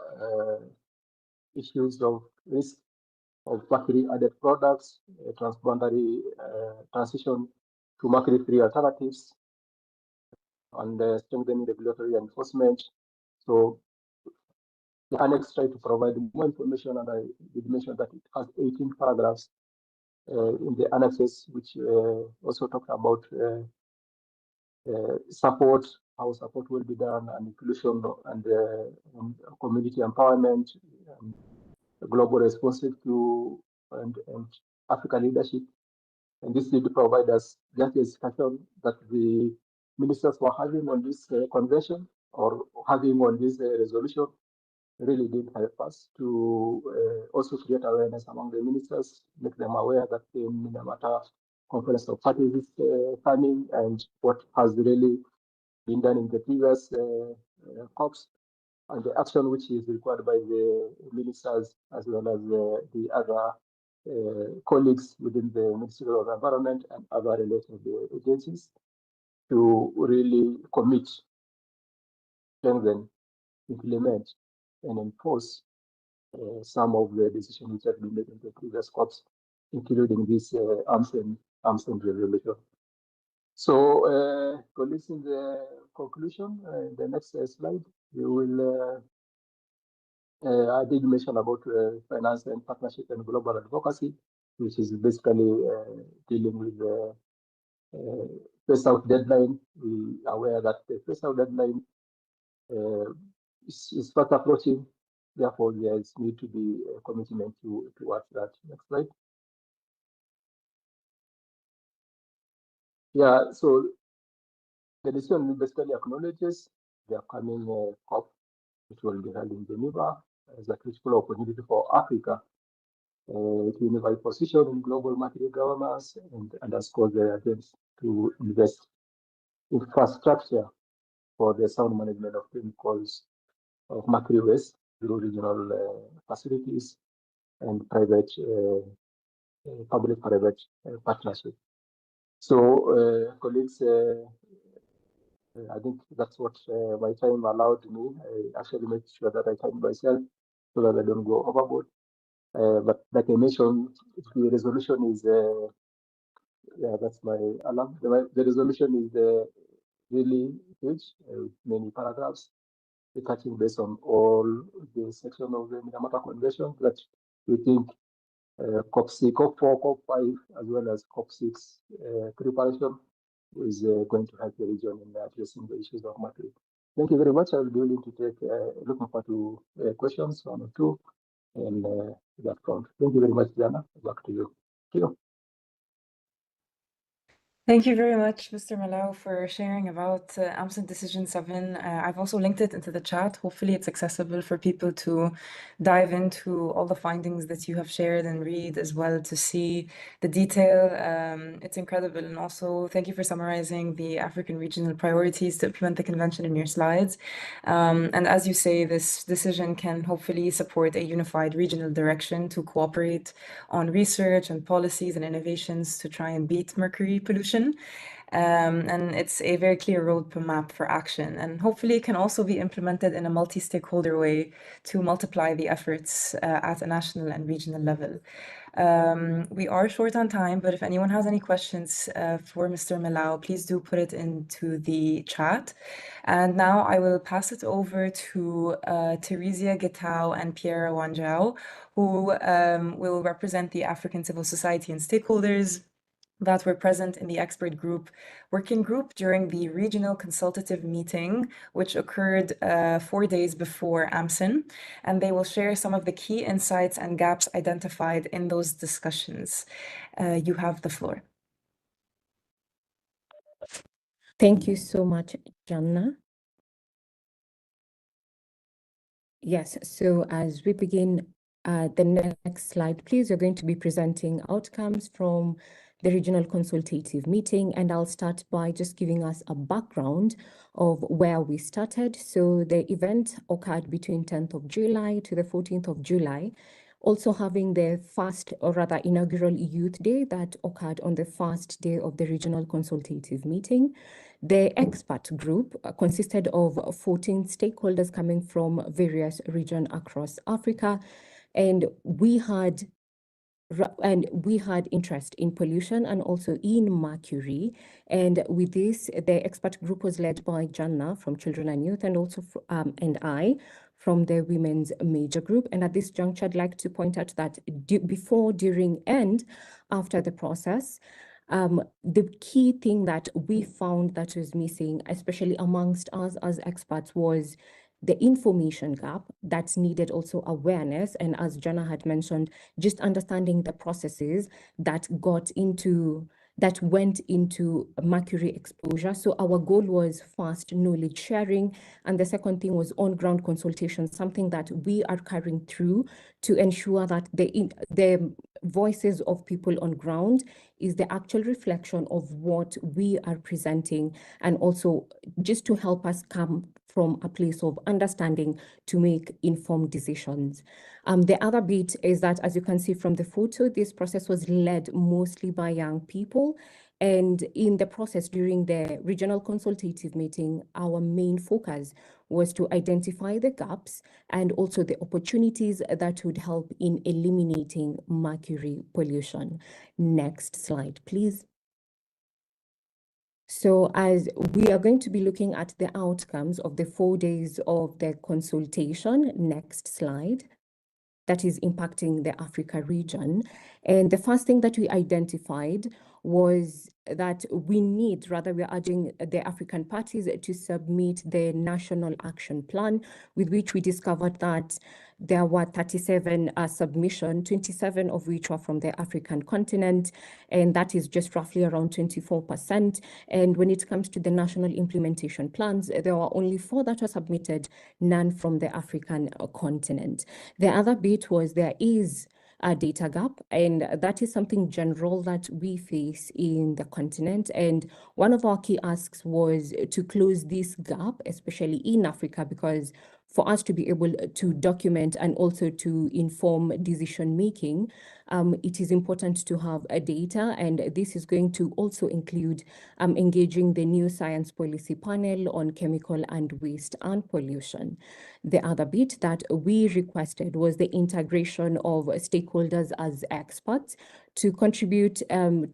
issues of risk of mercury-added products, transboundary transition to mercury-free alternatives, and strengthening regulatory enforcement. So the annex tried to provide more information, and I did mention that it has 18 paragraphs in the annexes, which also talked about support, how support will be done, and inclusion and community empowerment, and global responsive to and African leadership. And this did provide us just a discussion that the ministers were having on this convention or having on this resolution really did help us to also create awareness among the ministers, make them aware that the Minamata Conference of Parties is coming and what has really been done in the previous COPs and the action which is required by the ministers as well as the other colleagues within the Ministry of Environment and other related agencies to really commit, strengthen, implement, and enforce some of the decisions which have been made in the previous COPs, including this AMCEN resolution. So, colleagues, in the conclusion, the next slide, we will. I did mention about finance and partnership and global advocacy, which is basically dealing with the phase-out deadline. We are aware that the phase-out deadline is fast approaching. Therefore, there needs to be a commitment towards that. Next slide. Yeah, so the decision basically acknowledges the upcoming COP, which will be held in Geneva, as a critical opportunity for Africa to unify position in global material governance and underscore their attempts to invest in infrastructure for the sound management of chemicals of mercury waste through regional facilities and private, public-private partnership. So, colleagues, I think that's what my time allowed me. I actually make sure that I time myself so that I don't go overboard. But like I mentioned, the resolution is, yeah, that's my alarm. The resolution is really huge, with many paragraphs, touching based on all the sections of the Minamata Convention that we think COP6, COP4, COP5, as well as COP6 preparation is going to help the region in addressing the issues of mercury. Thank you very much. I will be willing to take, looking forward to questions, one or two, and that front. Thank you very much, Diana. Back to you. Thank you. Thank you very much, Mr. Malau, for sharing about AMCEN Decision 7. I've also linked it into the chat. Hopefully it's accessible for people to dive into all the findings that you have shared and read as well to see the detail. It's incredible. And also thank you for summarizing the African regional priorities to implement the convention in your slides. And as you say, this decision can hopefully support a unified regional direction to cooperate on research and policies and innovations to try and beat mercury pollution. And it's a very clear roadmap for action. And hopefully it can also be implemented in a multi-stakeholder way to multiply the efforts at a national and regional level. We are short on time, but if anyone has any questions for Mr. Malau, please do put it into the chat. And now I will pass it over to Theresia Getau and Pierre Wanjiao, who will represent the African civil society and stakeholders that were present in the expert group working group during the Regional Consultative Meeting, which occurred 4 days before AMCEN, and they will share some of the key insights and gaps identified in those discussions. You have the floor. Thank you so much, Janna. Yes, so as we begin the next slide, please, we're going to be presenting outcomes from the Regional Consultative Meeting, and I'll start by just giving us a background of where we started. So the event occurred between 10th of July to the 14th of July, also having the first, or rather inaugural Youth Day that occurred on the first day of the Regional Consultative Meeting. The expert group consisted of 14 stakeholders coming from various regions across Africa, and we had interest in pollution and also in mercury. And with this, the expert group was led by Janna from Children and Youth, and also and I from the Women's Major Group. And at this juncture, I'd like to point out that before, during, and after the process, the key thing that we found that was missing, especially amongst us as experts, was the information gap that's needed, also awareness. And as Janna had mentioned, just understanding the processes that went into mercury exposure. So our goal was first knowledge sharing, and the second thing was on-ground consultation, something that we are carrying through to ensure that the voices of people on ground is the actual reflection of what we are presenting, and also just to help us come from a place of understanding to make informed decisions. The other bit is that, as you can see from the photo, this process was led mostly by young people. And in the process during the Regional Consultative Meeting, our main focus was to identify the gaps and also the opportunities that would help in eliminating mercury pollution. Next slide, please. So as we are going to be looking at the outcomes of the 4 days of the consultation, next slide, that is impacting the Africa region. And the first thing that we identified was that we're urging the African parties to submit the National Action Plan, with which we discovered that there were 37 submissions, 27 of which were from the African continent, and that is just roughly around 24%. And when it comes to the national implementation plans, there were only 4 that were submitted, none from the African continent. The other bit was there is a data gap, and that is something general that we face in the continent. And one of our key asks was to close this gap, especially in Africa, because for us to be able to document and also to inform decision making, it is important to have a data, and this is going to also include engaging the new science policy panel on chemical and waste and pollution. The other bit that we requested was the integration of stakeholders as experts to contribute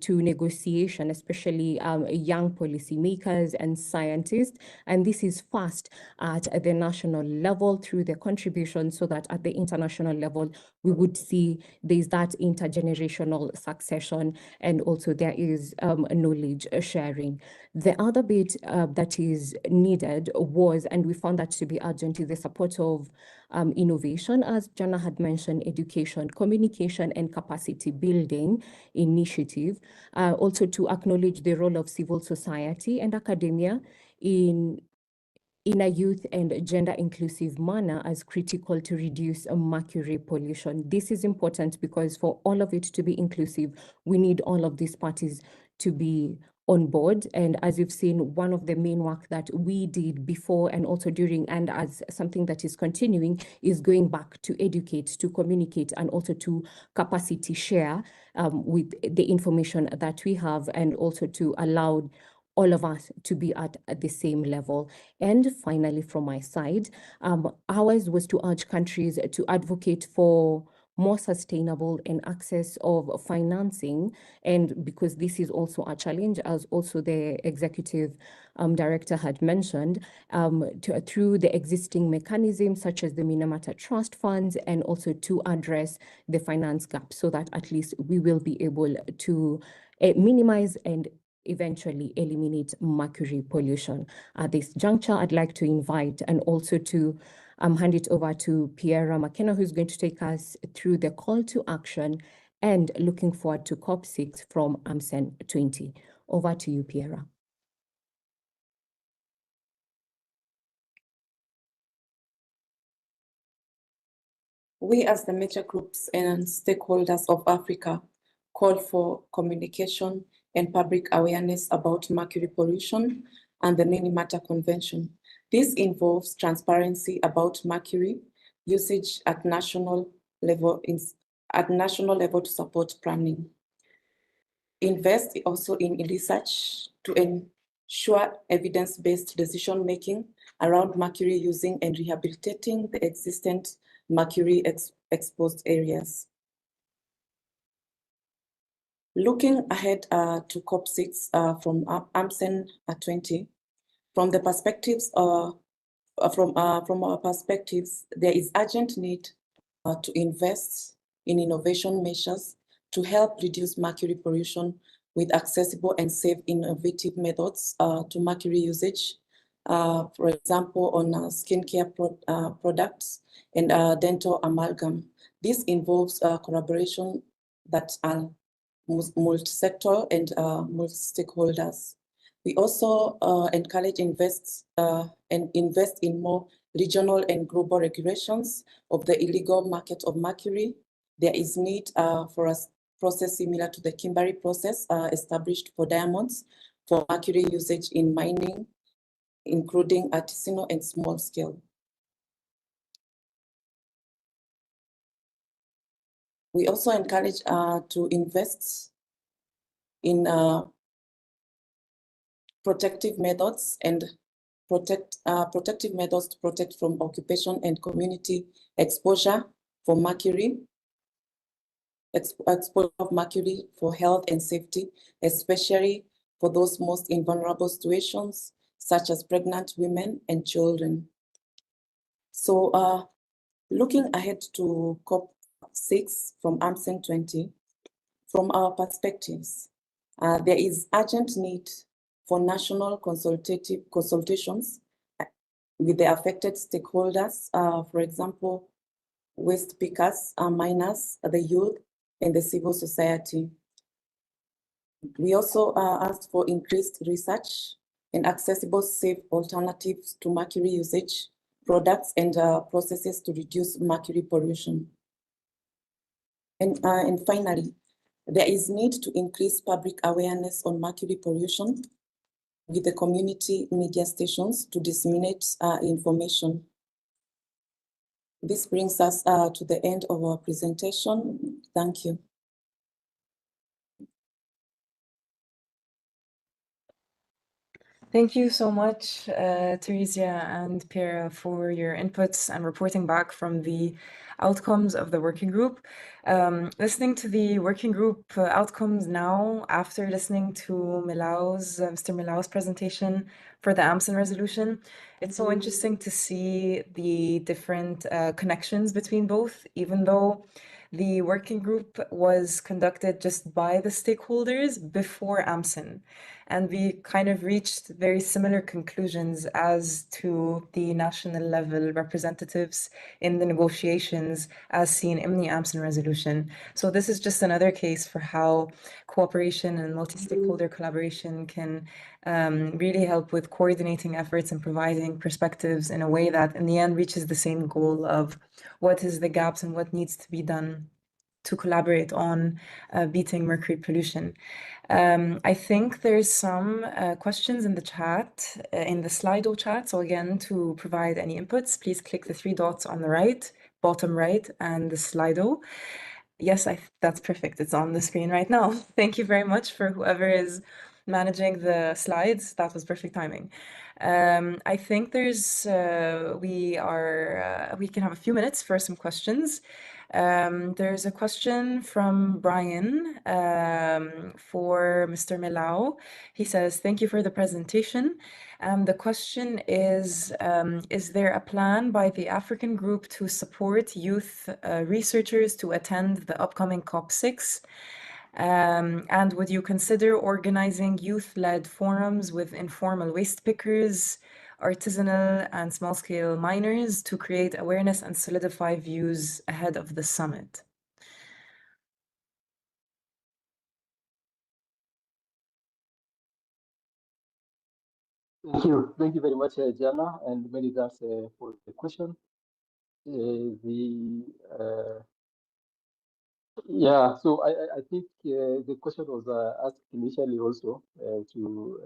to negotiation, especially young policymakers and scientists. And this is first at the national level through the contribution, so that at the international level, we would see there's that intergenerational succession, and also there is knowledge sharing. The other bit that is needed was, and we found that to be urgent, is the support of innovation, as Jana had mentioned, education, communication, and capacity building initiative. Also to acknowledge the role of civil society and academia in a youth and gender inclusive manner as critical to reduce mercury pollution. This is important because for all of it to be inclusive, we need all of these parties to be on board. And as you've seen, one of the main work that we did before and also during, and as something that is continuing, is going back to educate, to communicate, and also to capacity share with the information that we have, and also to allow all of us to be at the same level. And finally, from my side, ours was to urge countries to advocate for more sustainable and access of financing. And because this is also a challenge, as also the executive director had mentioned, through the existing mechanisms such as the Minamata Trust Funds, and also to address the finance gap so that at least we will be able to minimize and eventually eliminate mercury pollution. At this juncture, I'd like to invite and also to hand it over to Piera McKenna, who's going to take us through the call to action and looking forward to COP6 from AMCEN 20. Over to you, Piera. We as the major groups and stakeholders of Africa call for communication and public awareness about mercury pollution and the Minamata Convention. This involves transparency about mercury usage at national level to support planning. Invest also in research to ensure evidence-based decision-making around mercury using and rehabilitating the existing mercury exposed areas. Looking ahead to COP6 from AMCEN 20, from the perspectives from our perspectives, there is urgent need to invest in innovation measures to help reduce mercury pollution with accessible and safe innovative methods to mercury usage, for example, on skincare products and dental amalgam. This involves collaboration that are multi-sector and multi-stakeholders. We also encourage invest in more regional and global regulations of the illegal market of mercury. There is need for a process similar to the Kimberley process established for diamonds for mercury usage in mining, including artisanal and small scale. We also encourage to invest in protective methods and protective methods to protect from occupation and community exposure for mercury, exposure of mercury for health and safety, especially for those most in vulnerable situations, such as pregnant women and children. So looking ahead to COP6 from AMCEN 20, from our perspectives, there is urgent need for national consultations with the affected stakeholders, for example, waste pickers, miners, the youth, and the civil society. We also asked for increased research and accessible safe alternatives to mercury usage products and processes to reduce mercury pollution. And finally, there is need to increase public awareness on mercury pollution with the community media stations to disseminate information. This brings us to the end of our presentation. Thank you. Thank you so much, Theresia and Piera, for your inputs and reporting back from the outcomes of the working group. Listening to the working group outcomes now, after listening to Mr. Milau's presentation for the AMCEN resolution, it's so interesting to see the different connections between both, even though the working group was conducted just by the stakeholders before AMCEN. And we kind of reached very similar conclusions as to the national level representatives in the negotiations as seen in the AMCEN resolution. So this is just another case for how cooperation and multi-stakeholder collaboration can really help with coordinating efforts and providing perspectives in a way that in the end reaches the same goal of what is the gaps and what needs to be done to collaborate on beating mercury pollution. I think there's some questions in the chat, in the Slido chat. So again, to provide any inputs, please click the 3 dots on the right, bottom right, and the Slido. Yes, that's perfect. It's on the screen right now. Thank you very much for whoever is managing the slides. That was perfect timing. I think there's we can have a few minutes for some questions. There's a question from Brian for Mr. Milao. He says, thank you for the presentation. The question is there a plan by the African group to support youth researchers to attend the upcoming COP6? And would you consider organizing youth-led forums with informal waste pickers, artisanal and small-scale miners to create awareness and solidify views ahead of the summit? Thank you very much, Jana, and many thanks for the question. Yeah, so I think the question was asked initially also to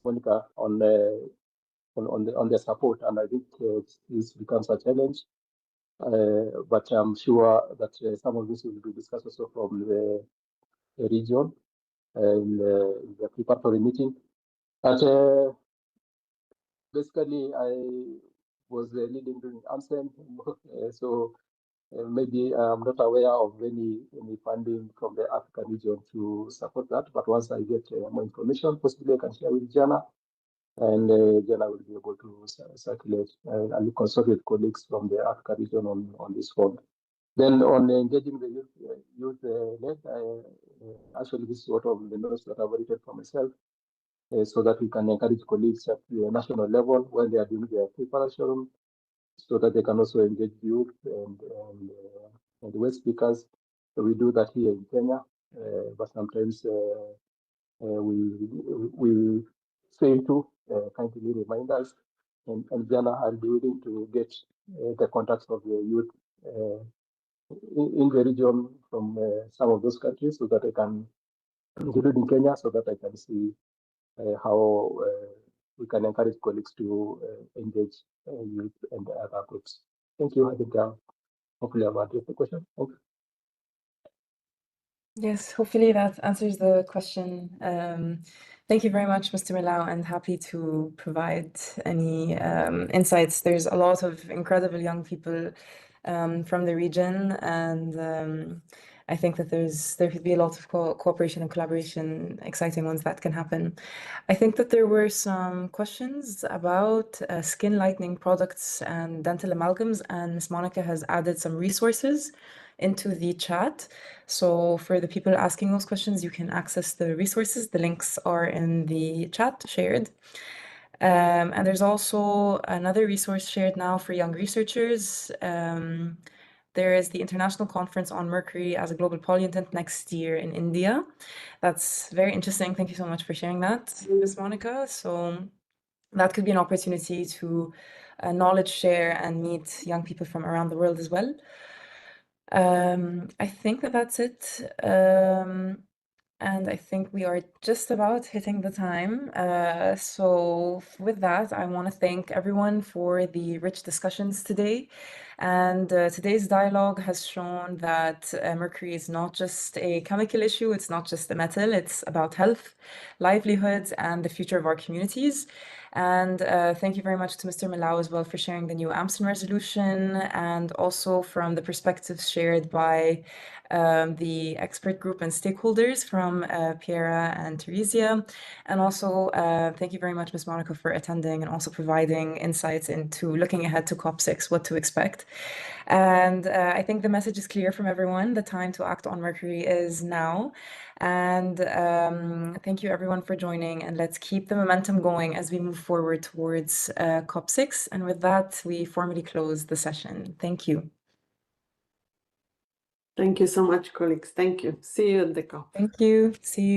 Monica on the support, and I think this becomes a challenge. But I'm sure that some of this will be discussed also from the region and the preparatory meeting. But basically, I was leading during AMCEN, so maybe I'm not aware of any funding from the African region to support that. But once I get more information, possibly I can share with Jana, and Jana will be able to circulate and consult with colleagues from the Africa region on this fund. Then on engaging the youth led, actually this is one of the notes that I've written for myself, so that we can encourage colleagues at the national level when they are doing their preparation, so that they can also engage youth and waste speakers. So we do that here in Kenya, but sometimes we fail to kindly remind us. And Jana, I'll be willing to get the contacts of the youth in the region from some of those countries, so that I can, including Kenya, so that I can see how we can encourage colleagues to engage youth and other groups. Thank you. I think hopefully I've addressed the question. Thank you. Yes, hopefully that answers the question. Thank you very much, Mr. Milao, and happy to provide any insights. There's a lot of incredible young people from the region, and I think that there could be a lot of cooperation and collaboration, exciting ones that can happen. I think that there were some questions about skin lightening products and dental amalgams, and Ms. Monica has added some resources into the chat. So for the people asking those questions, you can access the resources. The links are in the chat shared. And there's also another resource shared now for young researchers. There is the International Conference on Mercury as a Global Pollutant next year in India. That's very interesting. Thank you so much for sharing that, Ms. Monica. So that could be an opportunity to knowledge share and meet young people from around the world as well. I think that that's it. And I think we are just about hitting the time. So with that, I want to thank everyone for the rich discussions today. And today's dialogue has shown that mercury is not just a chemical issue, it's not just a metal, it's about health, livelihoods, and the future of our communities. And thank you very much to Mr. Milao as well for sharing the new AMCEN resolution, and also from the perspectives shared by the expert group and stakeholders from Piera and Theresia. And also thank you very much, Ms. Monica, for attending and also providing insights into looking ahead to COP6, what to expect. And I think the message is clear from everyone. The time to act on Mercury is now. And thank you everyone for joining, and let's keep the momentum going as we move forward towards COP6. And with that, we formally close the session. Thank you. Thank you so much, colleagues. Thank you. See you at the COP. Thank you. See you.